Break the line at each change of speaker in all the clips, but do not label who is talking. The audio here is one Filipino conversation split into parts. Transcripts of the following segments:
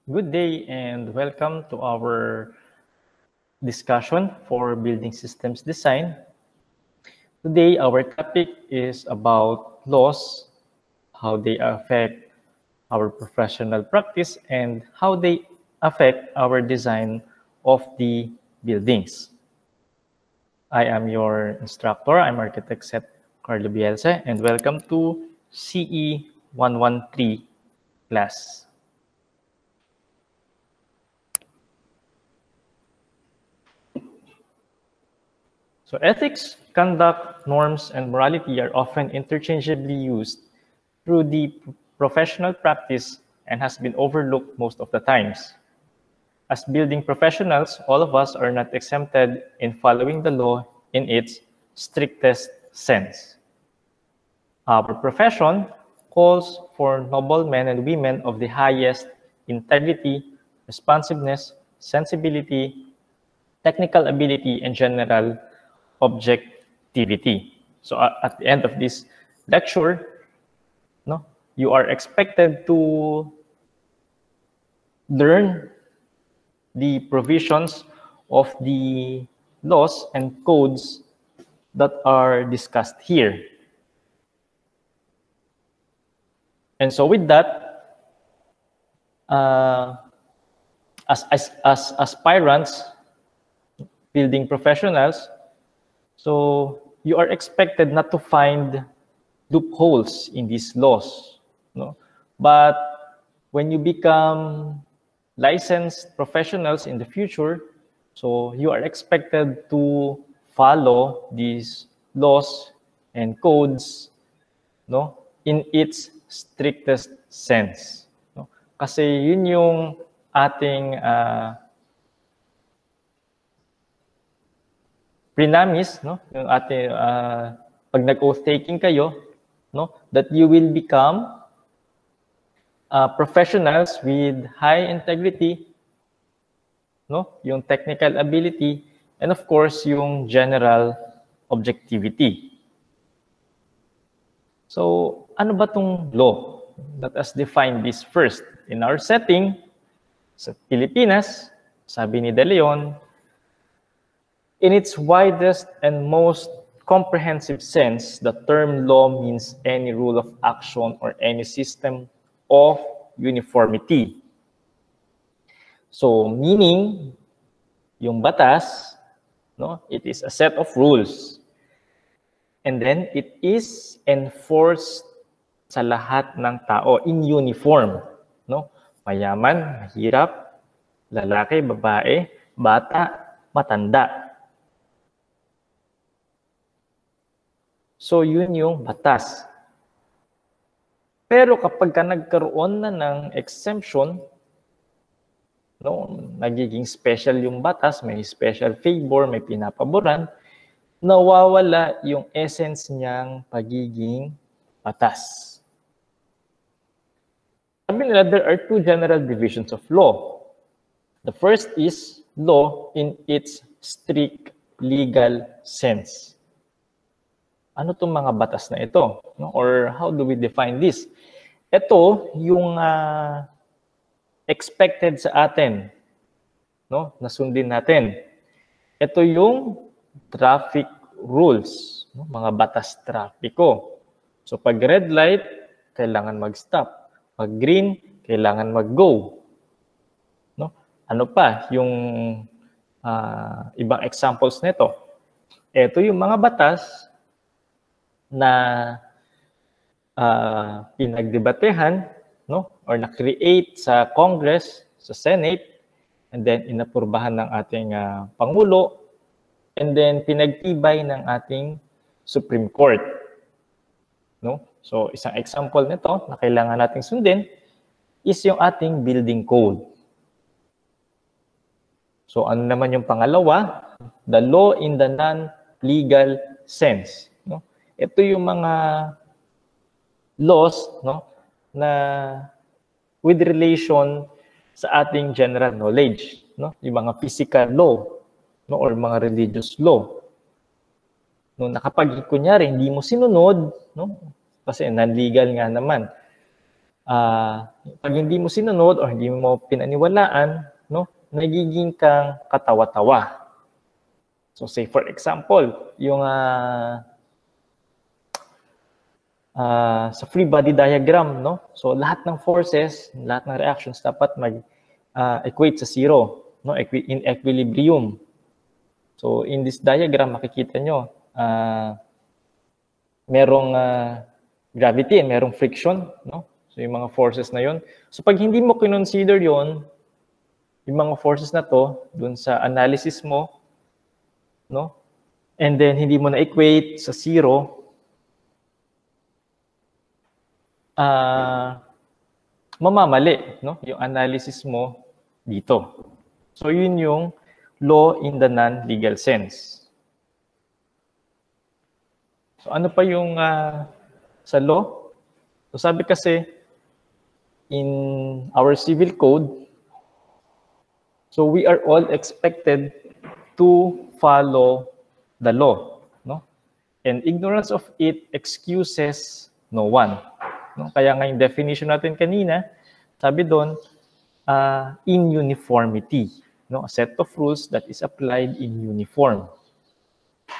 Good day and welcome to our discussion for building systems design. Today, our topic is about laws, how they affect our professional practice, and how they affect our design of the buildings. I am your instructor. I'm Architect Seth Carlo Bielsa, and welcome to CE 113 class. So ethics, conduct, norms, and morality are often interchangeably used through the professional practice and has been overlooked most of the times. As building professionals, all of us are not exempted in following the law in its strictest sense. Our profession calls for noble men and women of the highest integrity, responsiveness, sensibility, technical ability, and general objectivity. So at the end of this lecture, you are expected to learn the provisions of the laws and codes that are discussed here. And so with that, as aspirants, building professionals, so you are expected not to find loopholes in these laws. But when you become licensed professionals in the future, so you are expected to follow these laws and codes in its strictest sense. Kasi yun yung ating premise, yung ating pag nag-oath taking kayo, that you will become professionals with high integrity, yung technical ability, and of course, yung general objectivity. So, ano ba tong law? Let us define this first. In our setting, sa Pilipinas, sabi ni De Leon, in its widest and most comprehensive sense, the term law means any rule of action or any system of uniformity. So, meaning, yung batas, it is a set of rules. And then, it is enforced sa lahat ng tao in uniform. Mayaman, mahirap, lalaki, babae, bata, matanda. So, yun yung batas. Pero kapag ka nagkaroon na ng exemption, nagiging special yung batas, may special favor, may pinapaboran, nawawala yung essence niyang pagiging batas. Sabi nila, there are two general divisions of law. The first is law in its strict legal sense. Ano itong mga batas na ito? Or how do we define this? Ito yung expected sa atin, na sundin natin. Ito yung traffic rules, mga batas trapiko. So pag red light, kailangan mag-stop. Pag green, kailangan mag-go. Ano pa yung ibang examples nito? Ito yung mga batas na pinagdebatehan, or na-create sa Congress, sa Senate, and then inapurbahan ng ating Pangulo, and then pinagtibay ng ating Supreme Court. So, isang example nito na kailangan nating sundin is yung ating building code. So, ano naman yung pangalawa? The law in the non-legal sense. Ito yung mga laws na with relation sa ating general knowledge, yung mga physical law or mga religious law. Na kapag kunyari hindi mo sinunod, kasi non-legal nga naman, pag hindi mo sinunod o hindi mo pinaniwalaan, no, nagiging kang katawa-tawa. So say for example, yung sa free body diagram, no? So lahat ng forces, lahat ng reactions dapat mag-equate sa zero, no? In equilibrium. So in this diagram, makikita nyo, merong gravity and merong friction, no? So yung mga forces na yon. So pag hindi mo kinonsider yon, yung mga forces na to, dun sa analysis mo, no? And then hindi mo na-equate sa zero, mamamali, no? Yung analysis mo dito. So yun yung law in the non-legal sense. So ano pa yung sa law? So sabi kasi in our civil code, so we are all expected to follow the law, no? And ignorance of it excuses no one. No? Kaya nga yung definition natin kanina, sabi doon, in uniformity. No? A set of rules that is applied in uniform.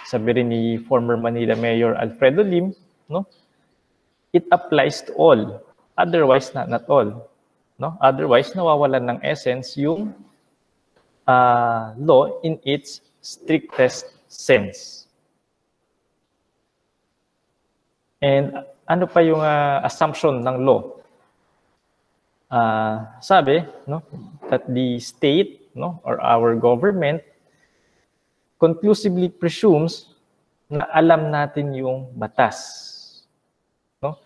Sabi rin ni former Manila Mayor Alfredo Lim, no? It applies to all. Otherwise, not all. No? Otherwise, nawawalan ng essence yung law in its strictest sense. And ano pa yung assumption ng law? Sabi, no, that the state, no, or our government conclusively presumes na alam natin yung batas. No?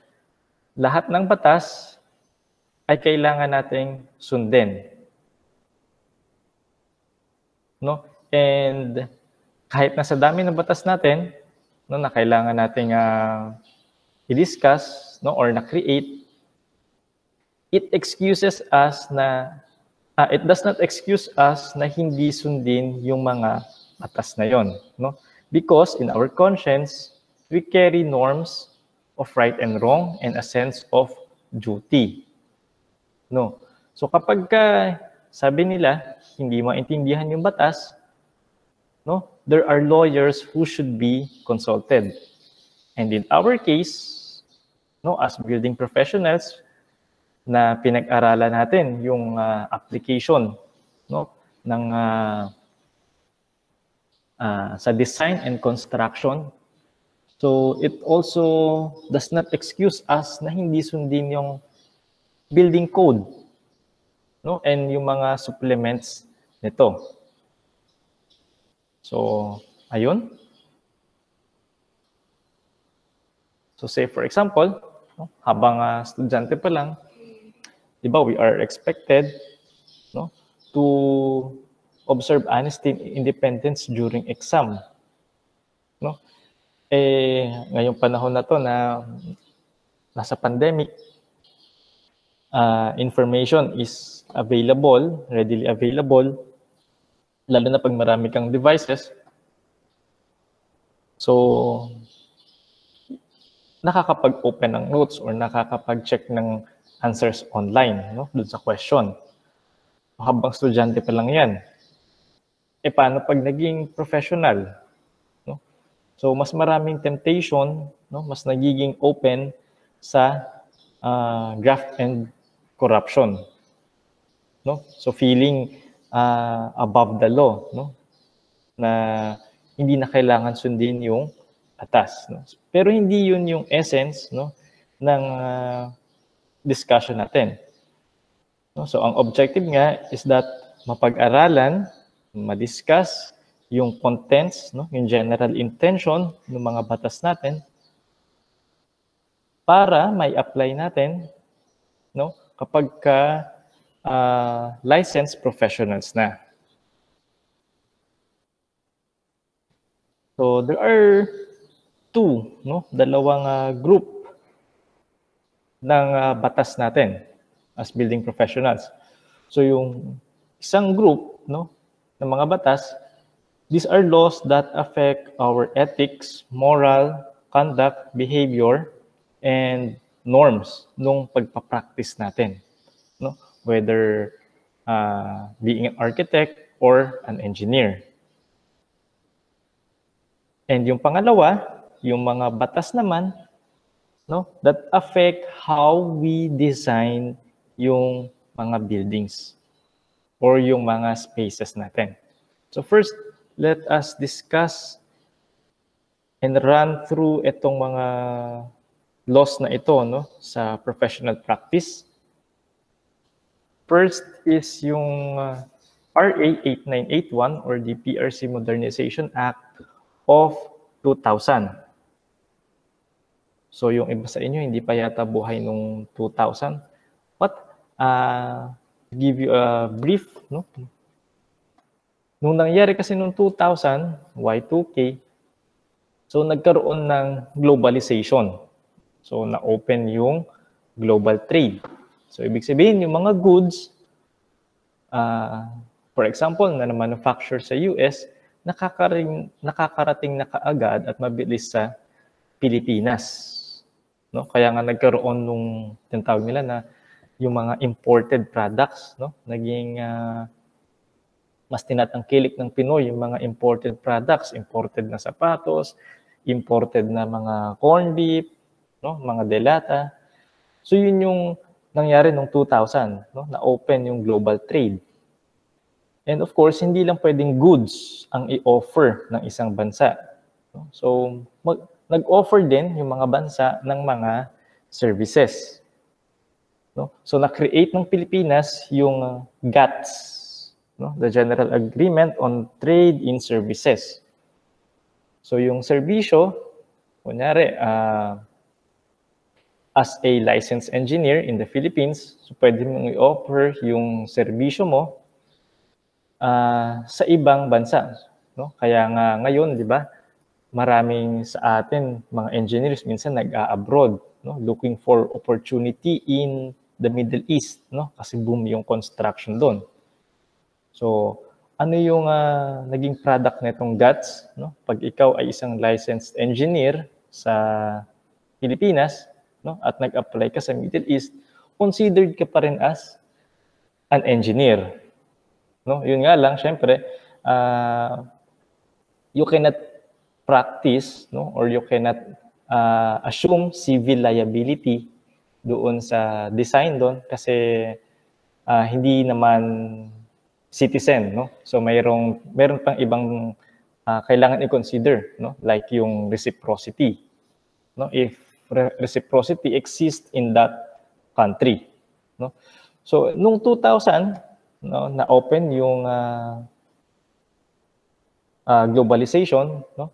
Lahat ng batas ay kailangan nating sundin. No? And kahit nasa dami ng batas natin, no, na kailangan nating i-discuss, no, or na-create, it excuses us na, it does not excuse us na hindi sundin yung mga batas na yon, no? Because in our conscience, we carry norms of right and wrong and a sense of duty. No? So kapag sabi nila, hindi maintindihan yung batas, no, there are lawyers who should be consulted. And in our case, no, as building professionals, na pinag-aralan natin yung application, no, ng sa design and construction. So it also does not excuse us na hindi sundin yung building code, no, and yung mga supplements nito. So ayun. So say for example, no, habang estudyante pa lang, di ba, we are expected, no, to observe honesty and independence during exam. No? Ngayong panahon na to na nasa pandemic, information is available, readily available, lalo na pag marami kang devices. So nakakapag-open ng notes or nakakapag-check ng answers online, no, dun sa question. Habang estudyante pa lang yan. Paano pag naging professional? No? So mas maraming temptation, no, mas nagiging open sa graft and corruption. No? So feeling above the law, no, na hindi na kailangan sundin yung batas. No? Pero hindi yun yung essence, no, ng discussion natin. No? So ang objective nga is that mapag-aralan, ma-discuss yung contents, no, yung general intention ng mga batas natin para may apply natin, no, kapag licensed professionals na. So there are two, no, dalawang group ng batas natin as building professionals. So yung isang group, no, ng mga batas, these are laws that affect our ethics, moral, conduct, behavior, and norms nung pagpa-practice natin, no? Whether being an architect or an engineer. And yung pangalawa, yung mga batas naman, no, that affect how we design yung mga buildings or yung mga spaces natin. So first, let us discuss and run through itong mga laws na ito, no, sa professional practice. First is yung RA 8981 or the PRC Modernization Act of 2000. So yung iba sa inyo hindi pa yata buhay nung 2000. But give you a brief, no? Nung nangyari kasi nung 2000, Y2K, so nagkaroon ng globalization. So na-open yung global trade. So ibig sabihin yung mga goods, for example, na manufacture sa US, nakakarating na kaagad at mabilis sa Pilipinas. No? Kaya nga nagkaroon nung tinatawag nila na yung mga imported products, no? Naging mas tinatangkilik ng Pinoy yung mga imported products, imported na sapatos, imported na mga corned beef, no? Mga delata. So yun yung nangyari nung 2000, no? Na-open yung global trade. And of course, hindi lang pwedeng goods ang i-offer ng isang bansa. No? So nag-offer din yung mga bansa ng mga services. No? So na-create ng Pilipinas yung GATS, no? The General Agreement on Trade in Services. So yung serbisyo, kunyari, as a licensed engineer in the Philippines, so pwede mong i-offer yung serbisyo mo sa ibang bansa. No? Kaya nga ngayon, di ba, maraming sa atin, mga engineers, minsan nag-a-abroad, no? Looking for opportunity in the Middle East, no? Kasi boom yung construction doon. So, ano yung naging product nitong GATS? No? Pag ikaw ay isang licensed engineer sa Pilipinas, no? At nag-apply ka sa Middle East, considered ka pa rin as an engineer. No? Yun nga lang, syempre, you cannot practice, no, or you cannot assume civil liability doon sa design doon kasi hindi naman citizen, no? So meron pang ibang kailangan i-consider, no? Like yung reciprocity, no? If reciprocity exists in that country, no? So nung 2000, no, na-open yung globalization, no?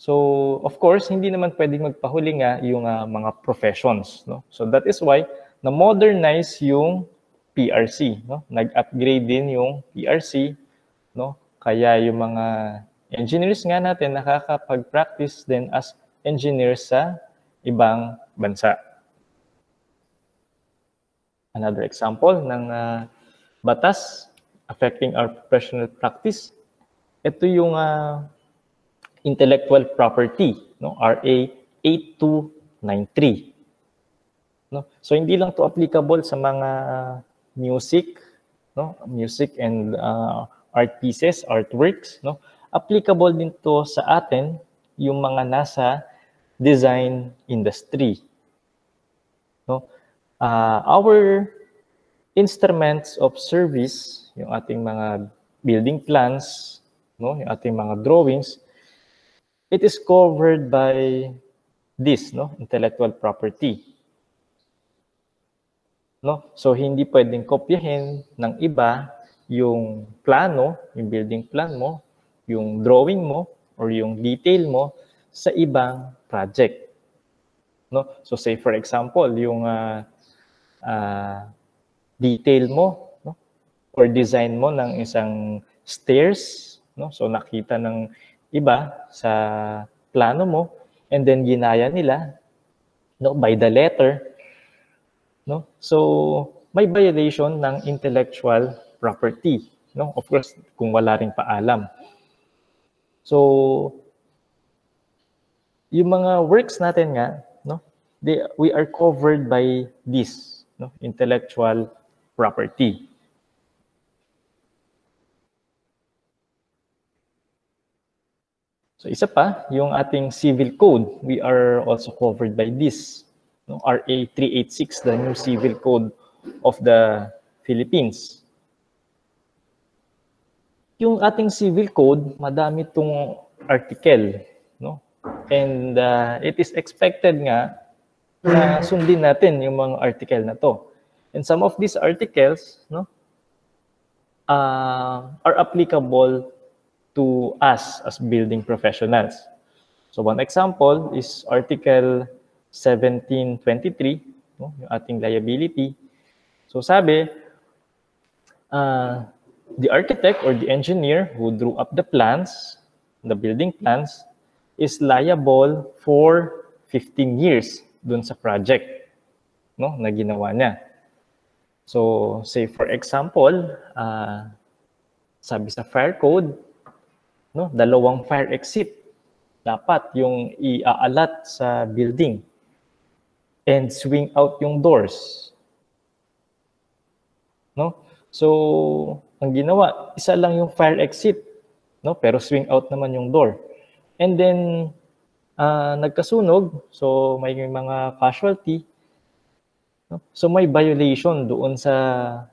So, of course, hindi naman pwedeng magpahuli nga yung mga professions, no? So that is why na-modernize yung PRC, no? Nag-upgrade din yung PRC, no? Kaya yung mga engineers nga natin nakakapag-practice din as engineers sa ibang bansa. Another example ng batas affecting our professional practice, ito yung intellectual property, no? RA 8293. No? So hindi lang to applicable sa mga music, no? Music and art pieces, artworks, no? Applicable din to sa atin yung mga nasa design industry. No? Our instruments of service, yung ating mga building plans, no? Yung ating mga drawings, it is covered by this, no, intellectual property. No? So hindi pwedeng kopyahin ng iba yung plano, yung building plan mo, yung drawing mo or yung detail mo sa ibang project. No? So say for example, yung detail mo, no, or design mo ng isang stairs, no? So nakita ng iba sa plano mo and then ginaya nila, no, by the letter, no? So may violation ng intellectual property, no? Of course, kung wala ring paalam. So yung mga works natin nga, no, we are covered by this, no, intellectual property. So isa pa, yung ating civil code, we are also covered by this, no, RA 386, the new civil code of the Philippines. Yung ating civil code, madami itong article, no? And it is expected nga na sundin natin yung mga article na to. And some of these articles, no, are applicable to us as building professionals. So one example is Article 1723, no, yung ating liability. So sabi, the architect or the engineer who drew up the plans, the building plans, is liable for 15 years dun sa project, no, na ginawa niya. So, say for example, sabi sa fire code, no, 2 fire exit dapat yung iaalat sa building and swing out yung doors. No? So, ang ginawa, isa lang yung fire exit, no, pero swing out naman yung door. And then nagkasunog, so may mga casualty. No? So may violation doon sa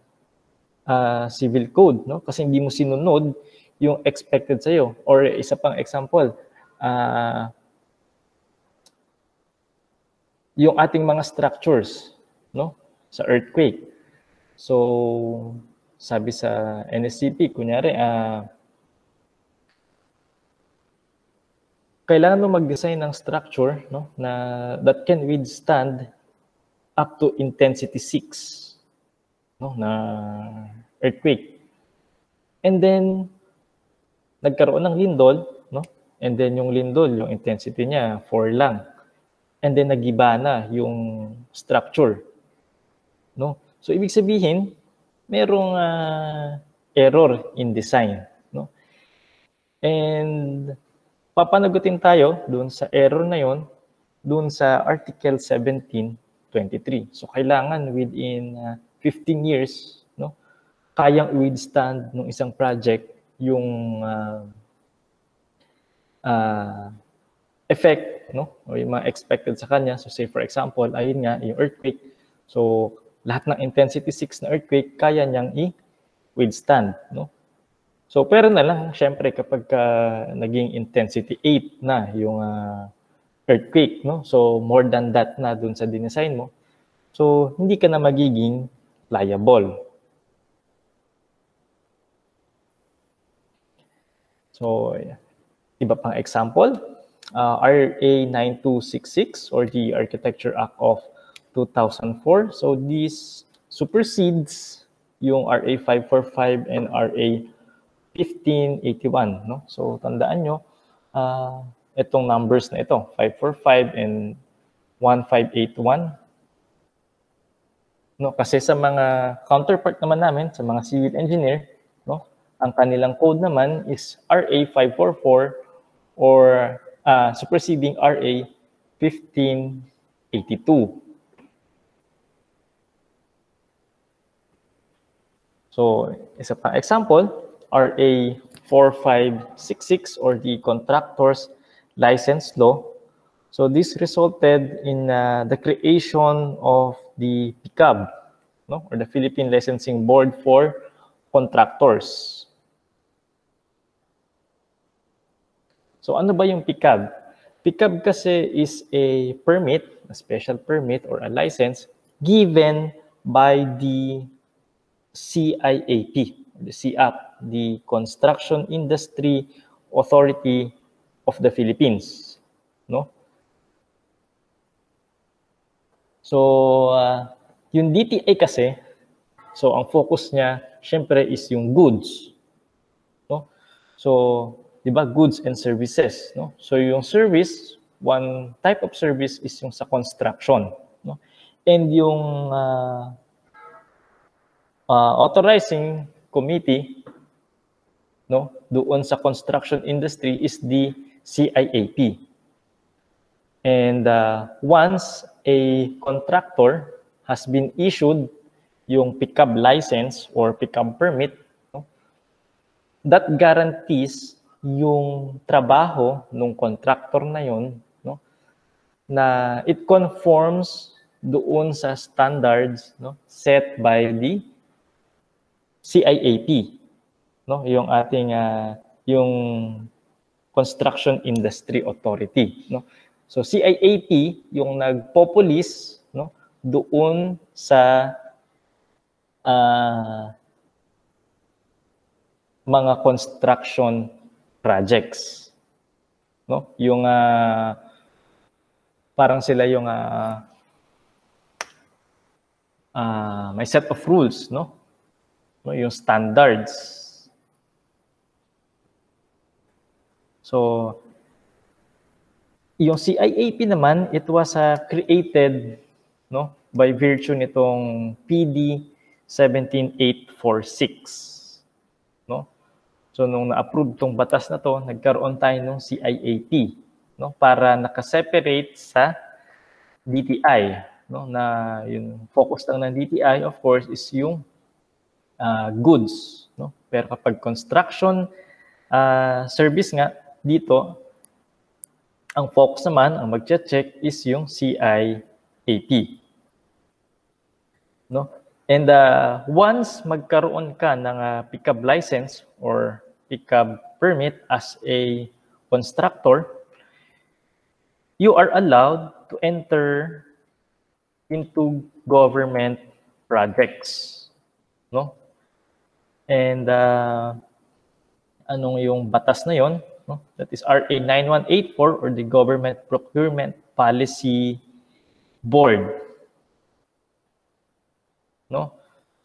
civil code, no? Kasi hindi mo sinunod yung expected sa'yo. Or isa pang example, yung ating mga structures, no, sa earthquake. So sabi sa NSCP, kunyari, kailangan mo mag-design ng structure, no, na that can withstand up to intensity 6, no, na earthquake. And then nagkaroon ng lindol, no? And then yung lindol, yung intensity niya 4 lang. And then nagiba na yung structure, no? So ibig sabihin, merong error in design, no? And papanagutin tayo doon sa error na yon doon sa Article 1723. So kailangan within 15 years, no, kayang withstand ng isang project yung effect, no, o yung mga expected sa kanya. So say for example, ayun nga, yung earthquake. So lahat ng intensity 6 na earthquake kaya niyang i-withstand, no? So, pero na lang, syempre, kapag naging intensity 8 na yung earthquake, no? So, more than that na dun sa dinesign mo. So, hindi ka na magiging liable. So, iba pang example, RA 9266 or the Architecture Act of 2004. So, this supersedes yung RA 545 and RA 1581, no? So tandaan nyo, itong numbers na ito, 545 and 1581. No, kasi sa mga counterpart naman namin, sa mga civil engineer, no, ang kanilang code naman is RA 544 or superseding RA 1582. So, isa pang example, RA 4566 or the Contractors License Law. So this resulted in the creation of the PICAB, no, or the Philippine Licensing Board for Contractors. So ano ba yung PICAB? PICAB kasi is a permit, a special permit or a license given by the CIAP, the CIAP, the Construction Industry Authority of the Philippines, no? So, yung DTI kasi, so ang focus niya, syempre, is yung goods, no? So, di ba, goods and services, no? So, yung service, one type of service is yung sa construction, no? And yung authorizing committee, no, doon sa construction industry is the CIAP. And once a contractor has been issued yung pickup license or pickup permit, no, that guarantees yung trabaho ng contractor na yun, no, na it conforms doon sa standards, no, set by the CIAP, no, yung ating yung Construction Industry Authority, no. So CIAP yung nagpo-police, no, doon sa mga construction projects, no, yung parang sila yung may set of rules, no, yung standards. So yung CIAP naman, it was created, no, by virtue nitong PD 17846, no. So nung na-approve tong batas na to, nagkaroon tayo ng CIAP, no, para naka-separate sa DTI, no, na yung focus lang ng DTI of course is yung goods, no. Pero kapag construction service nga dito, ang focus naman, ang mag-check is yung CIAP, no. And once magkaroon ka ng pickup license or pickup permit as a constructor, you are allowed to enter into government projects, no. And anong yung batas na yon, no? That is RA 9184 or the Government Procurement Policy Board, no.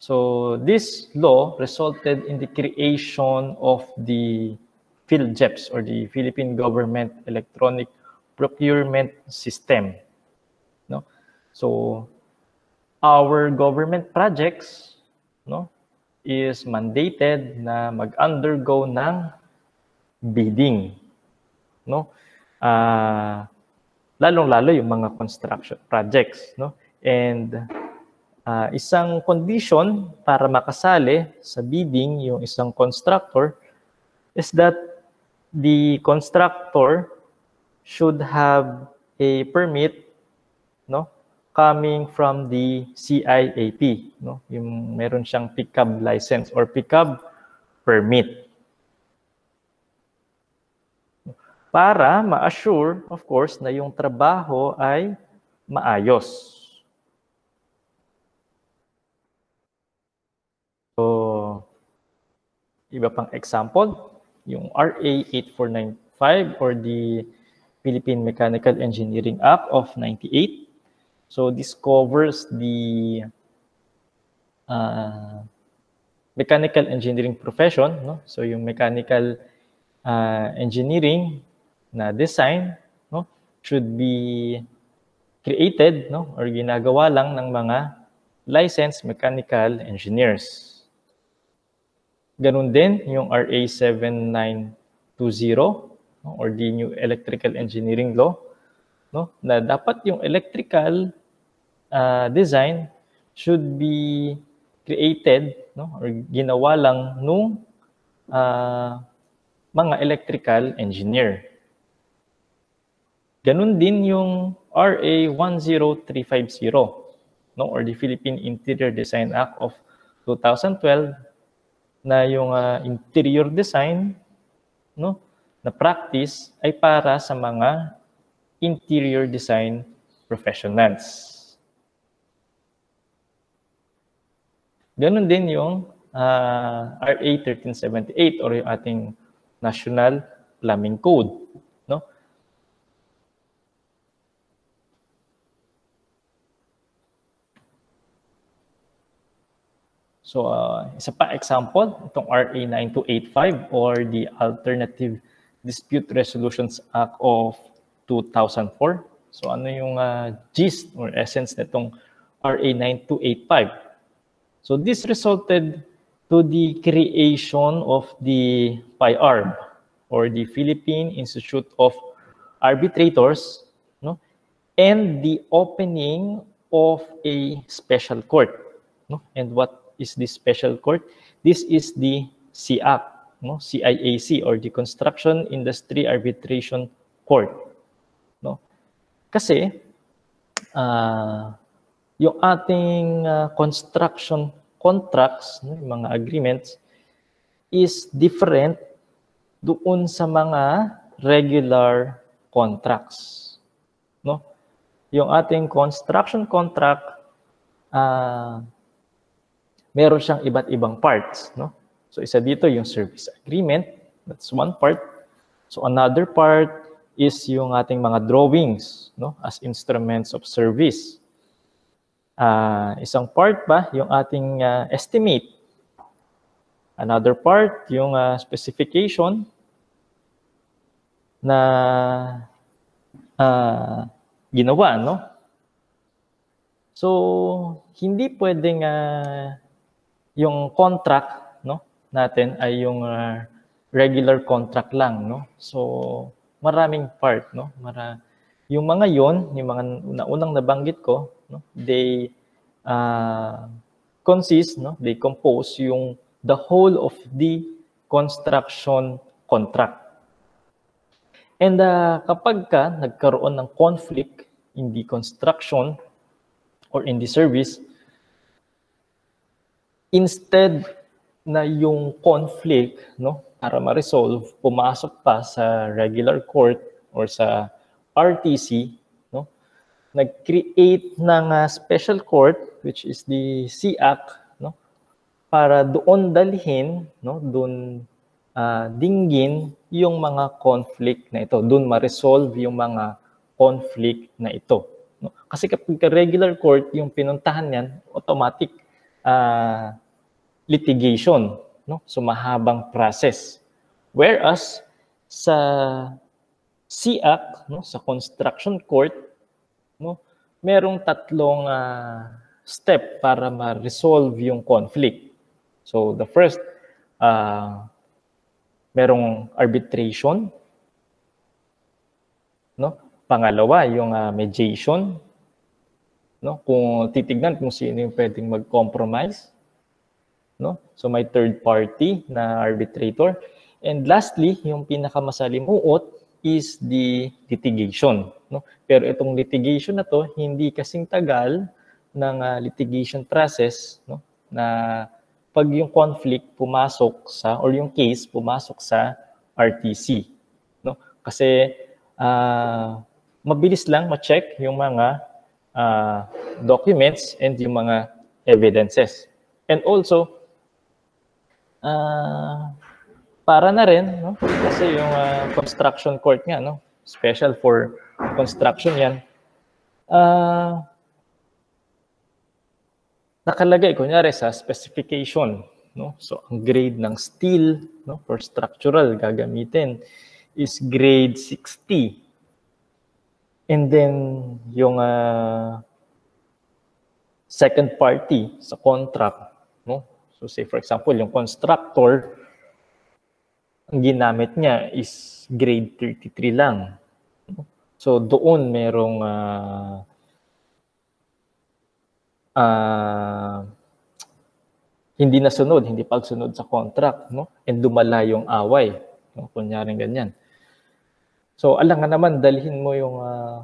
So this law resulted in the creation of the PhilGEPS or the Philippine Government Electronic Procurement System, no. So our government projects, no, is mandated na mag-undergo ng bidding, no. Lalong-lalo yung mga construction projects, no. And isang condition para makasali sa bidding yung isang constructor is that the constructor should have a permit, no, coming from the CIAP, no, yung meron siyang pickup license or pickup permit, para ma-assure of course na yung trabaho ay maayos. So iba pang example, yung RA 8495 or the Philippine Mechanical Engineering Act of 98. So this covers the mechanical engineering profession, no? So yung mechanical engineering na design, no, should be created, no, or ginagawa lang ng mga licensed mechanical engineers. Ganun din yung RA 7920, no, or the New Electrical Engineering Law, no, na dapat yung electrical design should be created, no, or ginawa lang nung mga electrical engineer. Ganun din yung RA 10350, no, or the Philippine Interior Design Act of 2012, na yung interior design, no, na practice ay para sa mga interior design professionals. Ganun din yung RA 1378 or yung ating National Plumbing Code, no? So isa pa example, itong RA 9285 or the Alternative Dispute Resolutions Act of 2004. So ano yung gist or essence nitong RA 9285? So this resulted to the creation of the PIARB or the Philippine Institute of Arbitrators, no, and the opening of a special court. No? And what is this special court? This is the CIAC, no? CIAC, or the Construction Industry Arbitration Court. No? Kasi yung ating construction contracts, no? Yung mga agreements, is different doon sa mga regular contracts. No? Yung ating construction contract, meron siyang iba't ibang parts. No? So isa dito yung service agreement, that's one part. So another part is yung ating mga drawings, no? As instruments of service. Isang part ba yung ating estimate. Another part yung specification na ginawa, no? So, hindi pwedeng yung contract, no, natin ay yung regular contract lang, no? So, maraming part, no? Yung mga yon, yung mga unang nabanggit ko, no, they consist, no, they compose yung the whole of the construction contract. And kapag nagkaroon ng conflict in the construction or in the service, instead na yung conflict, no, para ma-resolve, pumasok pa sa regular court or sa RTC, no, nag-create ng special court, which is the CIAC, no, para doon dalhin, no, doon dinggin yung mga conflict na ito, doon ma-resolve yung mga conflict na ito. No? Kasi kapag regular court, yung pinuntahan niyan, automatic litigation, no? So mahabang process. Whereas sa CIAC, no, sa construction court, no, merong tatlong step para ma-resolve yung conflict. So the first, merong arbitration, no? Pangalawa, yung mediation, no? Kung titignan kung sino yung pwedeng mag-compromise, no? So may third party na arbitrator. And lastly, yung pinakamasalimuot is the litigation, no? Pero itong litigation na to, hindi kasing tagal ng litigation process, no? Na pag yung conflict pumasok sa, or yung case pumasok sa RTC. No? Kasi mabilis lang ma-check yung mga documents and yung mga evidences. And also, para na rin, no? Kasi yung construction court nga, no? Special for construction yan. Nakalagay, kunyari sa specification, no? So, ang grade ng steel, no, for structural gagamitin is grade 60. And then, yung second party sa contract, no? So, say for example, yung constructor, ang ginamit niya is grade 33 lang. So, doon merong hindi nasunod, hindi pagsunod sa contract, no? And lumala yung away, no? Kunyaring ganyan. So, alangan naman, dalhin mo yung,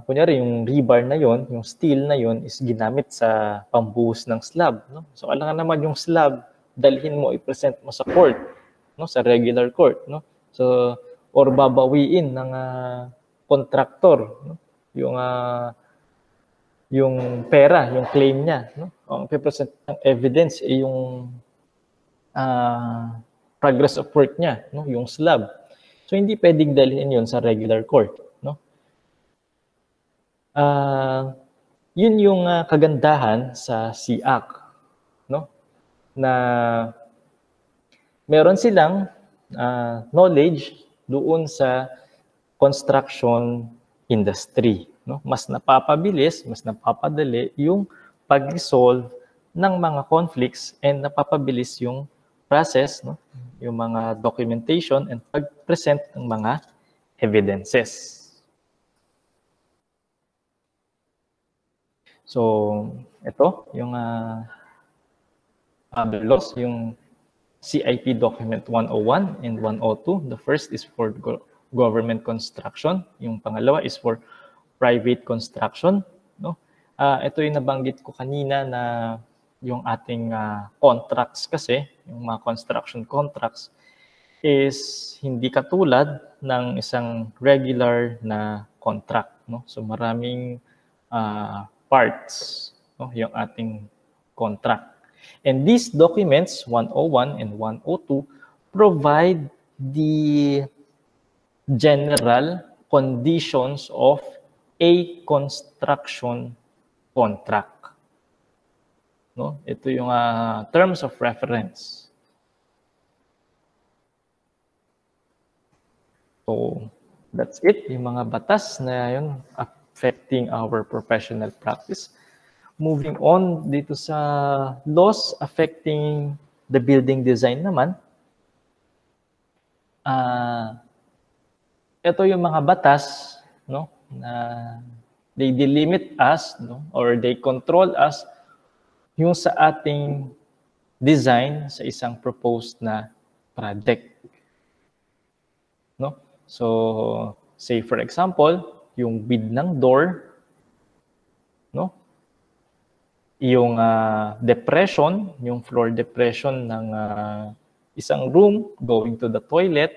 kunyari yung rebar na yon, yung steel na yon is ginamit sa pambuhos ng slab, no? So, alangan naman yung slab, dalhin mo, i-present mo sa court, no? Sa regular court, no? So, or babawiin ng contractor, no? Yung pera, yung claim niya, no? Ang present ng evidence ay yung progress of work niya, no? Yung slab. So hindi pwedeng dalhin yun sa regular court, no? Yun yung kagandahan sa CIAC, no? Na meron silang knowledge doon sa construction industry, no? Mas napapabilis, mas napapadali yung pag-resolve ng mga conflicts and napapabilis yung process, no? Yung mga documentation and pag-present ng mga evidences. So, ito, yung other laws, yung CIP Document 101 and 102. The first is for government construction. Yung pangalawa is for private construction. No? Ito yung nabanggit ko kanina na yung ating contracts kasi, yung mga construction contracts, is hindi katulad ng isang regular na contract. No? So maraming parts, no? Yung ating contract. And these documents, 101 and 102, provide the general conditions of a construction contract. No? Ito yung terms of reference. So, that's it. Yung mga batas na yun affecting our professional practice. Moving on dito sa laws affecting the building design naman. Ito yung mga batas, no, na they delimit us, no, or they control us yung sa ating design sa isang proposed na project. No? So, say for example, yung bid ng door, no? Yung depression, yung floor depression ng isang room going to the toilet,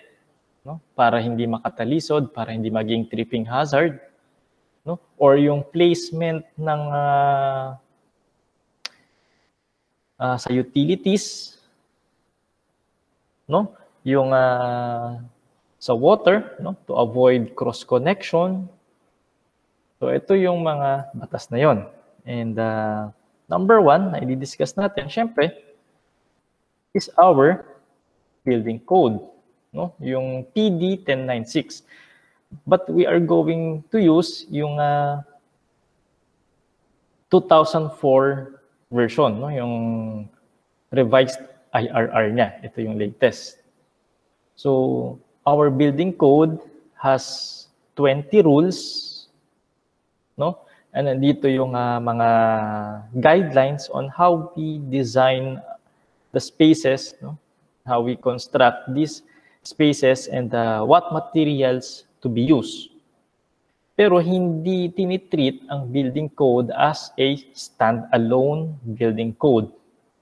no? Para hindi makatalisod, para hindi maging tripping hazard, no? Or yung placement ng sa utilities, no? Yung sa water, no? To avoid cross connection. So ito yung mga batas na yon. And number one na i-discuss natin, syempre, is our building code, no? Yung PD 1096. But we are going to use yung 2004 version, no? Yung revised IRR niya. Ito yung latest. So, our building code has 20 rules, no? And nandito yung mga guidelines on how we design the spaces, no? How we construct these spaces and what materials to be used. Pero hindi tinitreat ang building code as a stand-alone building code,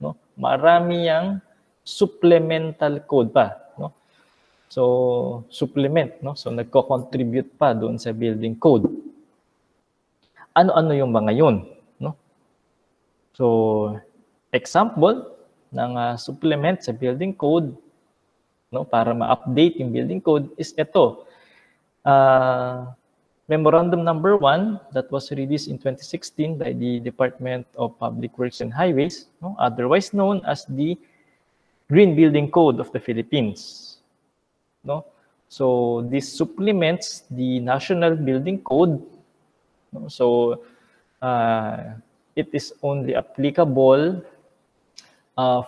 no? Marami yang supplemental code pa, no? So, supplement, no? So, nagko-contribute pa doon sa building code. Ano-ano yung mga yun, no? So, example ng supplement sa building code, no, para ma-update yung building code is ito. Memorandum number 1 that was released in 2016 by the Department of Public Works and Highways, no, otherwise known as the Green Building Code of the Philippines. No? So, this supplements the National Building Code. So, it is only applicable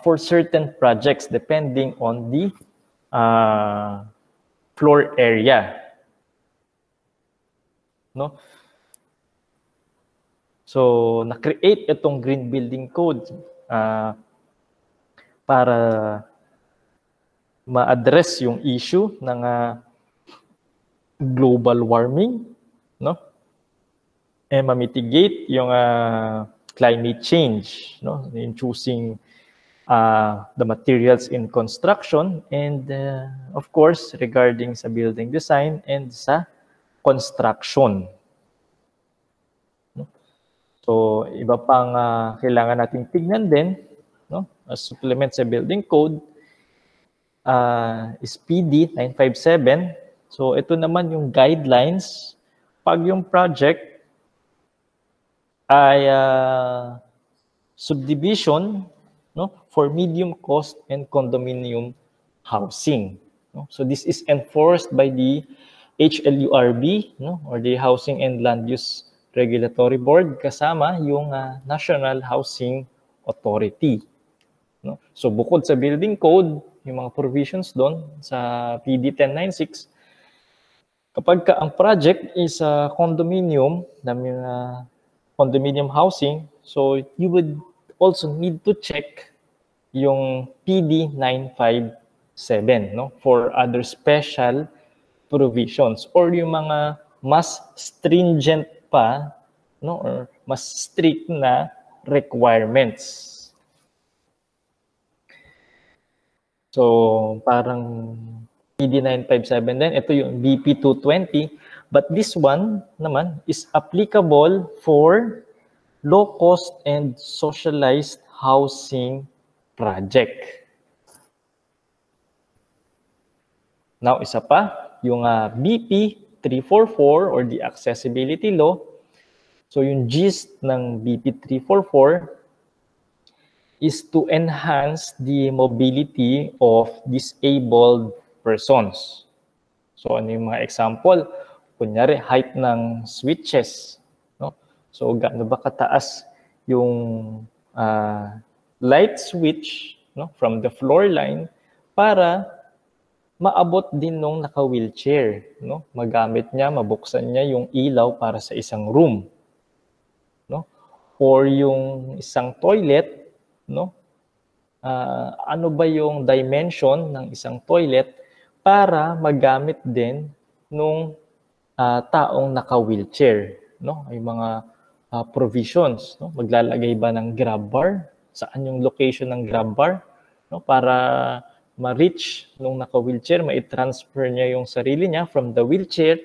for certain projects depending on the floor area. No? So, na-create itong Green Building Code para ma-address yung issue ng global warming, no? And ma-mitigate yung climate change, no? In choosing the materials in construction and of course regarding sa building design and sa construction. No? So iba pang kailangan nating tignan din, no? As supplement sa building code is PD 957. So ito naman yung guidelines pag yung project ay subdivision, no, for medium cost and condominium housing, no? So this is enforced by the HLURB, no, or the Housing and Land Use Regulatory Board kasama yung National Housing Authority, no? So bukod sa building code, yung mga provisions doon sa PD 1096, kapag ang project is condominium na condominium housing, so you would also need to check yung PD 957, no, for other special provisions or yung mga mas stringent pa, no, or mas strict na requirements. So parang PD 957 din, ito yung BP 220, but this one naman is applicable for low cost and socialized housing project. Now, isa pa, yung BP 344 or the accessibility law. So yung gist ng BP 344 is to enhance the mobility of disabled persons. So ano yung mga example? Kunyari, height ng switches. No? So gaano ba kataas yung light switch, no, from the floor line para maabot din nung naka-wheelchair, no? Magamit niya, mabuksan niya yung ilaw para sa isang room, no? Or yung isang toilet, no? Ano ba yung dimension ng isang toilet para magamit din nung taong naka-wheelchair, no? Ay mga provisions, no? Maglalagay ba ng grab bar? Saan yung location ng grab bar, no? Para ma-reach nung naka-wheelchair, ma-transfer niya yung sarili niya from the wheelchair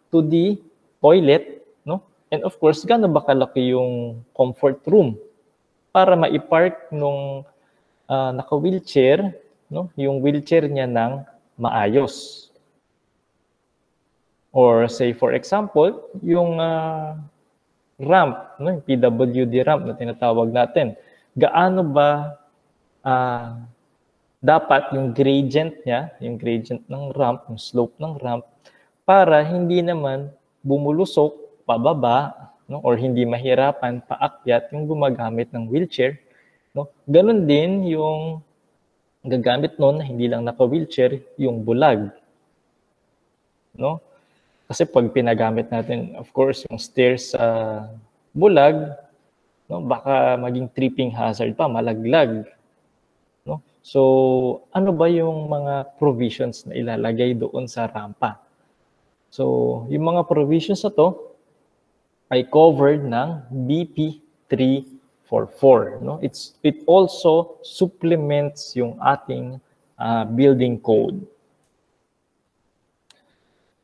to the toilet, no? And of course, gaano ba kalaki yung comfort room para ma-park nung naka-wheelchair, no, yung wheelchair niya ng maayos. Or say for example, yung ramp, no, yung PWD ramp na tinatawag natin. Gaano ba dapat yung gradient niya, yung gradient ng ramp, yung slope ng ramp, para hindi naman bumulusok pababa, no, or hindi mahirapan paakyat yung gumagamit ng wheelchair, no. Ganun din yung gagamit nun, hindi lang naka-wheelchair, yung bulag, no. Kasi pag pinagamit natin, of course, yung stairs sa bulag, no, baka maging tripping hazard pa, malaglag. No? So, ano ba yung mga provisions na ilalagay doon sa rampa? So, yung mga provisions na to ay covered ng BP 344. No? It also supplements yung ating building code.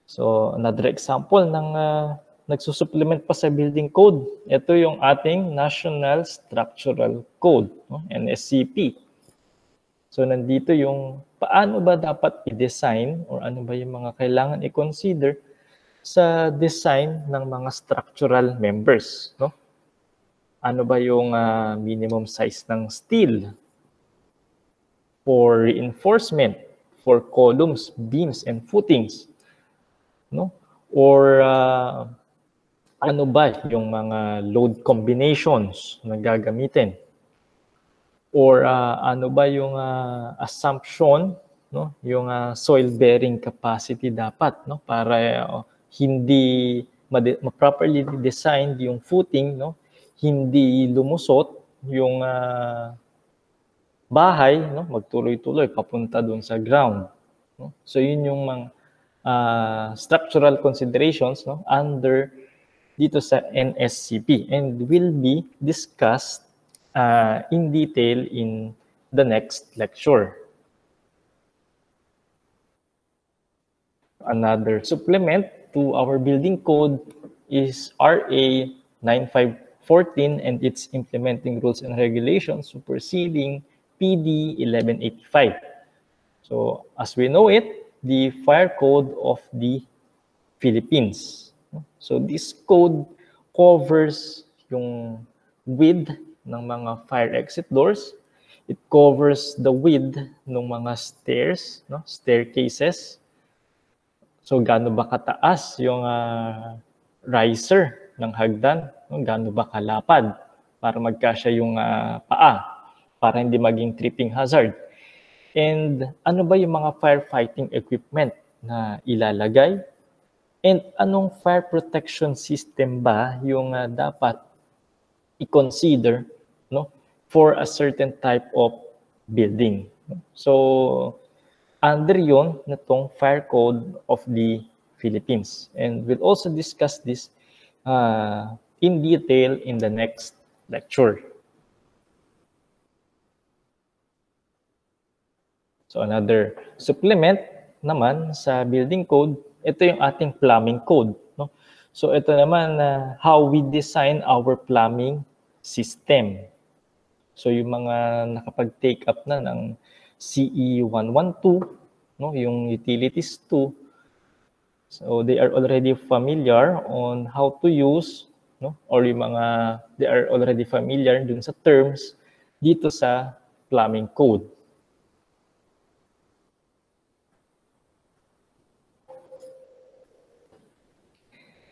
So, another example ng nagsusupplement pa sa building code, ito yung ating National Structural Code, no? NSCP. So, nandito yung paano ba dapat i-design or ano ba yung mga kailangan i-consider sa design ng mga structural members, no? Ano ba yung minimum size ng steel for reinforcement, for columns, beams, and footings, no? Or ano ba yung mga load combinations na gagamitin? Or ano ba yung assumption, no, yung soil bearing capacity dapat, no, para hindi ma-properly designed yung footing, no, hindi lumusot yung bahay, no, magtuloy-tuloy papunta doon sa ground, no. So yun yung mga structural considerations, no, under dito sa NSCP and will be discussed in detail in the next lecture. Another supplement to our building code is RA 9514 and its implementing rules and regulations superseding PD 1185. So, as we know it, the Fire Code of the Philippines. So, this code covers yung width ng mga fire exit doors. It covers the width ng mga stairs, no? Staircases. So, gaano ba kataas yung riser ng hagdan? No? Gaano ba kalapad para magkasya yung paa para hindi maging tripping hazard? And ano ba yung mga firefighting equipment na ilalagay? And anong fire protection system ba yung dapat i-consider, no, for a certain type of building. So under yon natong Fire Code of the Philippines, and we'll also discuss this in detail in the next lecture. So another supplement naman sa building code, ito yung ating plumbing code, no? So ito naman how we design our plumbing system. So yung mga nakapag-take up na ng CE 112, no, yung utilities 2, so they are already familiar on how to use, no, or yung mga they are already familiar dun sa terms dito sa plumbing code.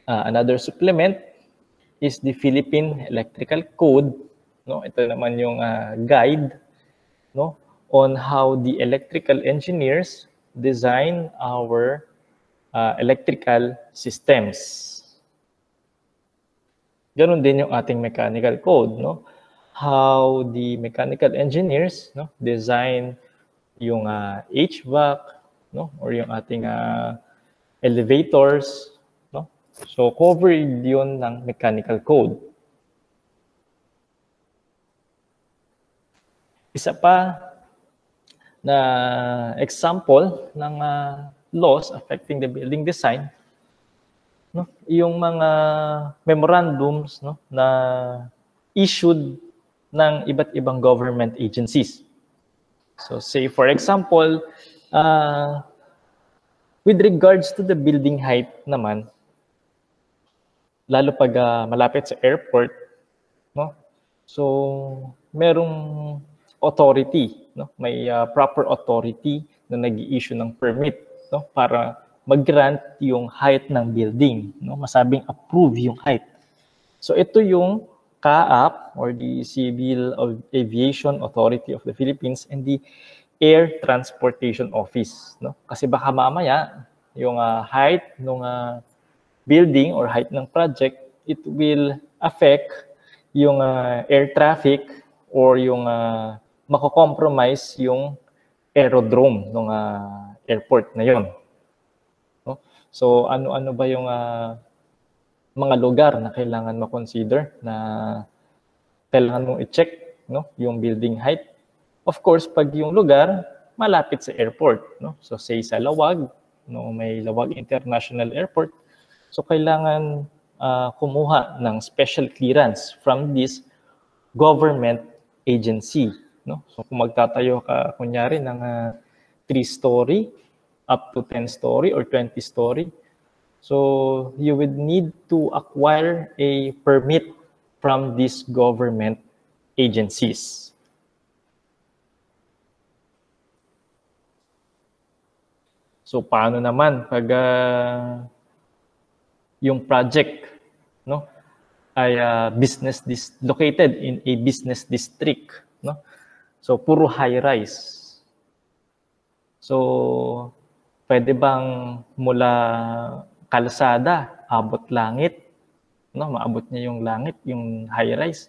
Another supplement is the Philippine Electrical Code, no? Ito naman yung guide, no, on how the electrical engineers design our electrical systems. Ganon din yung ating mechanical code, no? How the mechanical engineers, no, design yung HVAC, no, or yung ating elevators, no? So covered yun ng mechanical code. Isa pa na example ng laws affecting the building design, no, yung mga memorandums, no, na issued ng iba't ibang government agencies. So say for example, with regards to the building height naman, lalo pag malapit sa airport, no? So merong authority, no? May proper authority na nag-i-issue ng permit, no, para mag-grant yung height ng building, no? Masabing approve yung height. So ito yung CAAP or the Civil Aviation Authority of the Philippines and the Air Transportation Office, no? Kasi baka mamaya yung height ng building or height ng project, it will affect yung air traffic or yung mako-compromise yung aerodrome ng airport na yon. No? So ano-ano ba yung mga lugar na kailangan ma-consider na kailangan mong i-check, no, yung building height? Of course, pag yung lugar malapit sa airport, no? So say sa Lawag, no, may Lawag International Airport. So kailangan kumuha ng special clearance from this government agency, no? So kung magtatayo ka kunyari ng 3-story up to 10-story or 20-story, so you would need to acquire a permit from these government agencies. So paano naman pag yung project, no, ay located in a business district, no? So puro high rise. So pwede bang mula kalsada abot langit, no, maabot niya yung langit, yung high rise?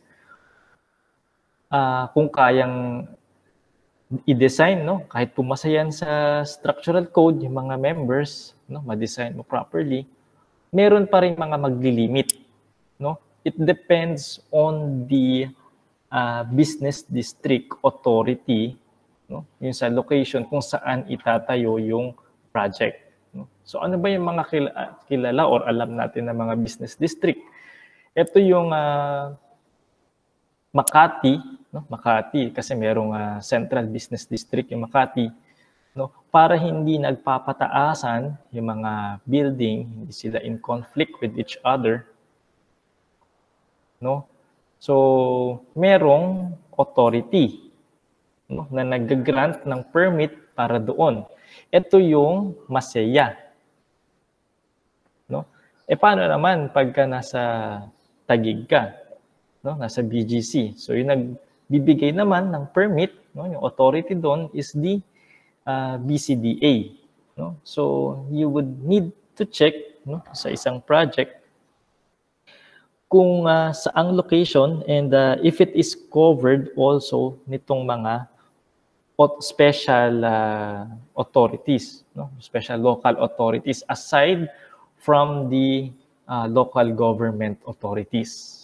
Kung kayang i-design, no, kahit pumasa yan sa structural code, yung mga members, no, ma-design mo properly, meron pa rin mga maglilimit, no? It depends on the business district authority, no? Yung sa location kung saan itatayo yung project, no? So ano ba yung mga kilala or alam natin na mga business district? Ito yung Makati, no? Makati kasi merong central business district yung Makati, no, para hindi nagpapataasan yung mga building, hindi sila in conflict with each other, no? So merong authority, no, na nag-grant ng permit para doon. Ito yung MASEA, no? Paano naman pagka nasa Taguig ka, no, nasa BGC? So yung nagbibigay naman ng permit, no, yung authority doon is the BCDA, no? So you would need to check, no, sa isang project kung saang location and if it is covered also nitong mga special authorities, no? Special local authorities aside from the local government authorities.